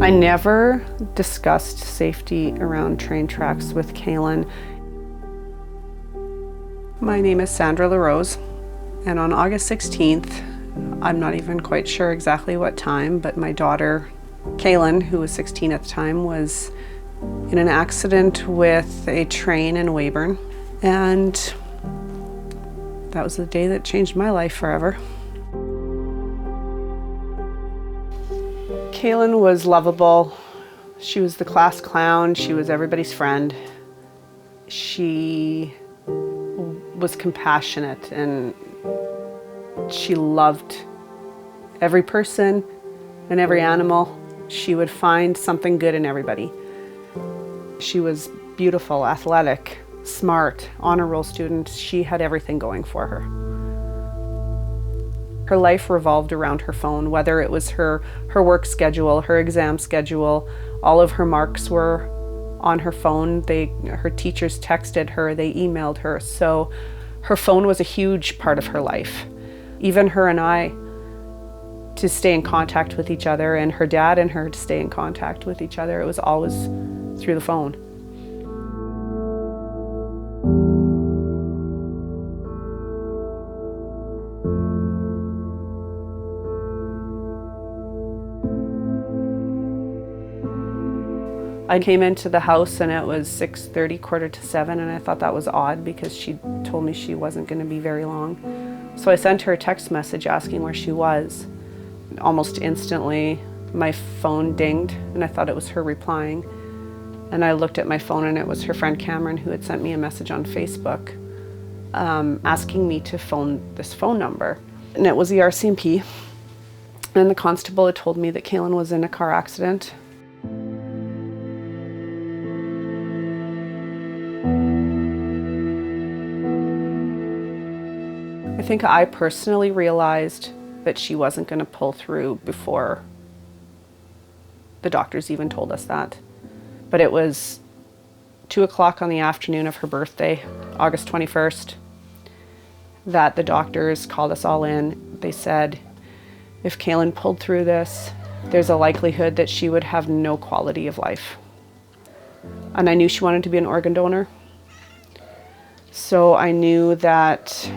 I never discussed safety around train tracks with Kaylin. My name is Sandra LaRose, and on August 16th, I'm not even quite sure exactly what time, but my daughter, Kaylin, who was 16 at the time, was in an accident with a train in Weyburn, and that was the day that changed my life forever. Kaylin was lovable. She was the class clown. She was everybody's friend. She was compassionate, and she loved every person and every animal. She would find something good in everybody. She was beautiful, athletic, smart, honor roll student. She had everything going for her. Her life revolved around her phone, whether it was her work schedule, her exam schedule. All of her marks were on her phone. Her teachers texted her, they emailed her. So her phone was a huge part of her life. Even her and I, to stay in contact with each other, and her dad and her to stay in contact with each other, it was always through the phone. I came into the house and it was 6:30, 6:45, and I thought that was odd because she told me she wasn't going to be very long. So I sent her a text message asking where she was. Almost instantly, my phone dinged, and I thought it was her replying. And I looked at my phone, and it was her friend Cameron, who had sent me a message on Facebook asking me to phone this phone number. And it was the RCMP. And the constable had told me that Kaylin was in a car accident. I think I personally realized that she wasn't going to pull through before the doctors even told us that. But it was 2:00 on the afternoon of her birthday, August 21st, that the doctors called us all in. They said, if Kaylin pulled through this, there's a likelihood that she would have no quality of life. And I knew she wanted to be an organ donor. So I knew that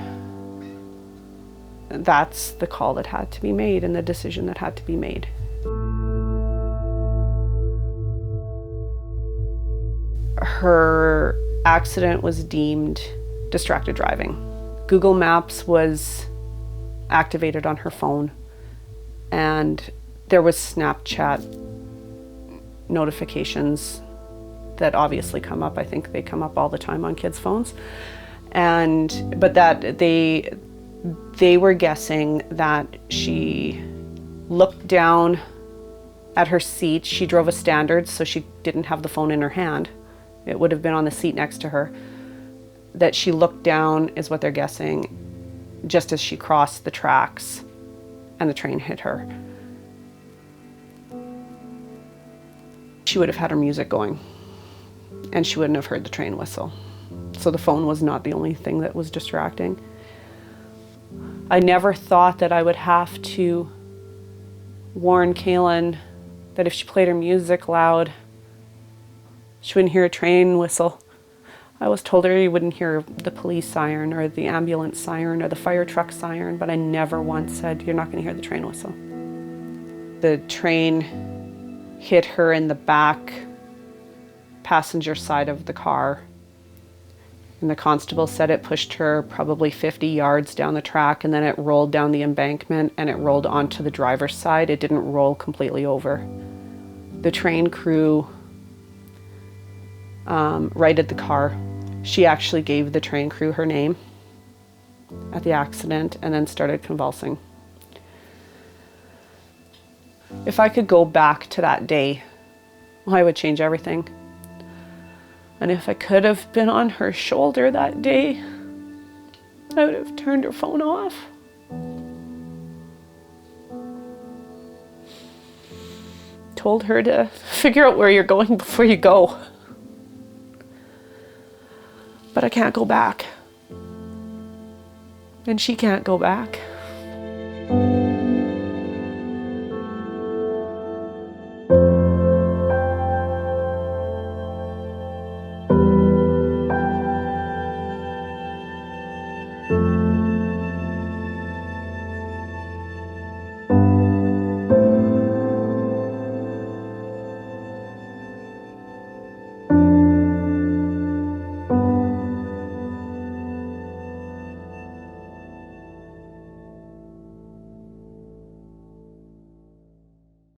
that's the call that had to be made and the decision that had to be made. Her accident was deemed distracted driving. Google Maps was activated on her phone, and there was Snapchat notifications that obviously come up. I think they come up all the time on kids' phones. But that they were guessing that she looked down at her seat. She drove a Standard, so she didn't have the phone in her hand. It would have been on the seat next to her. That she looked down is what they're guessing, just as she crossed the tracks and the train hit her. She would have had her music going, and she wouldn't have heard the train whistle. So the phone was not the only thing that was distracting. I never thought that I would have to warn Kaylin that if she played her music loud, she wouldn't hear a train whistle. I always told her you wouldn't hear the police siren or the ambulance siren or the fire truck siren, but I never once said, you're not going to hear the train whistle. The train hit her in the back passenger side of the car. And the constable said it pushed her probably 50 yards down the track, and then it rolled down the embankment and it rolled onto the driver's side. It didn't roll completely over. The train crew righted the car. She actually gave the train crew her name at the accident and then started convulsing. If I could go back to that day, I would change everything. And if I could have been on her shoulder that day, I would have turned her phone off. Told her to figure out where you're going before you go. But I can't go back. And she can't go back.